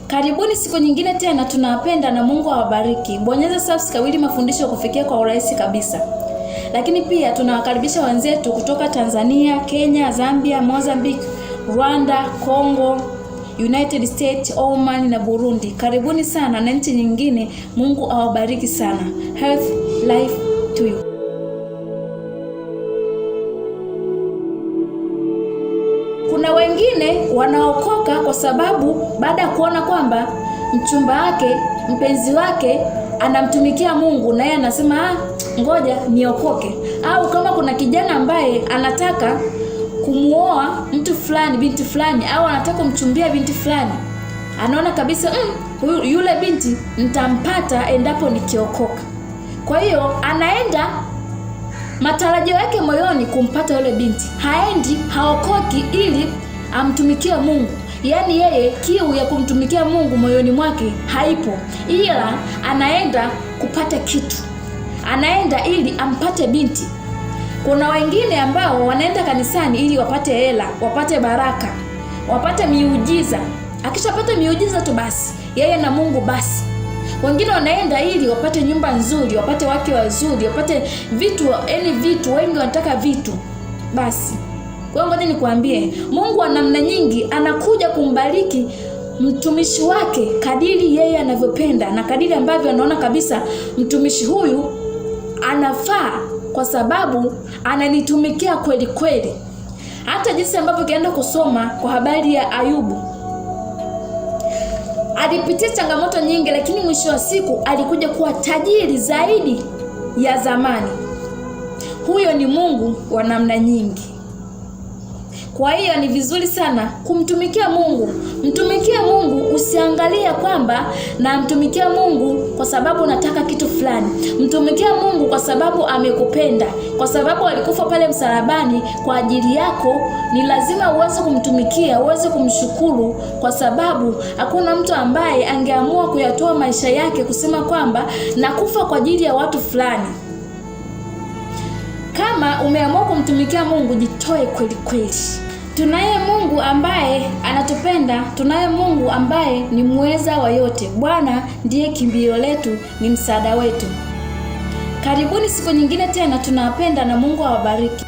Karibuni siku nyingine tena, tunawapenda na Mungu awabariki. Bonyeza subscribe ili mafundisho kufikia kwa urahisi kabisa. Lakini pia tunawakaribisha wenzetu kutoka Tanzania, Kenya, Zambia, Mozambique, Rwanda, Congo, United States, Oman na Burundi. Karibuni sana na nchi nyingine. Mungu awabariki sana. Health life to you. Kuna wengine wanaokoka kwa sababu baada ya kuona kwamba mchumba wake, mpenzi wake anamtumikia Mungu, na yeye anasema ngoja niokoke. Au kama kuna kijana ambaye anataka kumuoa mtu fulani, binti fulani, au anataka kumchumbia binti fulani, anaona kabisa yule binti nitampata endapo nikiokoka. Kwa hiyo anaenda matarajio yake moyoni kumpata yule binti. Haokoki ili amtumikie Mungu. Yaani yeye kiu ya kumtumikia Mungu moyoni mwake haipo, ila anaenda kupata kitu. Anaenda ili ampate binti. Kuna wengine ambao wanaenda kanisani ili wapate hela, wapate baraka, wapate miujiza. Akishapata miujiza tu basi, yeye na Mungu basi. Wengine wanaenda ili wapate nyumba nzuri, wapate wake wazuri, wapate vitu, vitu, wengi wanataka vitu. Basi. Kwa hiyo ngoja nikwambie, Mungu wa namna nyingi anakuja kumbariki mtumishi wake kadiri yeye anavyopenda na kadiri ambavyo anaona kabisa mtumishi huyu anafaa, kwa sababu ananitumikia kweli kweli. Hata jinsi ambavyo kienda kusoma kwa habari ya Ayubu, alipitia changamoto nyingi, lakini mwisho wa siku alikuja kuwa tajiri zaidi ya zamani. Huyo ni Mungu wa namna nyingi. Kwa hiyo ni vizuri sana kumtumikia Mungu. Mtumikia Mungu, usiangalia kwamba na mtumikia Mungu kwa sababu nataka kitu fulani. Mtumikia Mungu kwa sababu amekupenda, kwa sababu alikufa pale msalabani kwa ajili yako. Ni lazima uweze kumtumikia, uweze kumshukuru, kwa sababu hakuna mtu ambaye angeamua kuyatoa maisha yake kusema kwamba nakufa kwa ajili ya watu fulani. Kama umeamua kumtumikia Mungu, jitoe kweli kweli. Tunaye Mungu ambaye anatupenda, tunaye Mungu ambaye ni muweza wa yote. Bwana ndiye kimbilio letu, ni msaada wetu. Karibuni siku nyingine tena, tunawapenda na Mungu awabariki.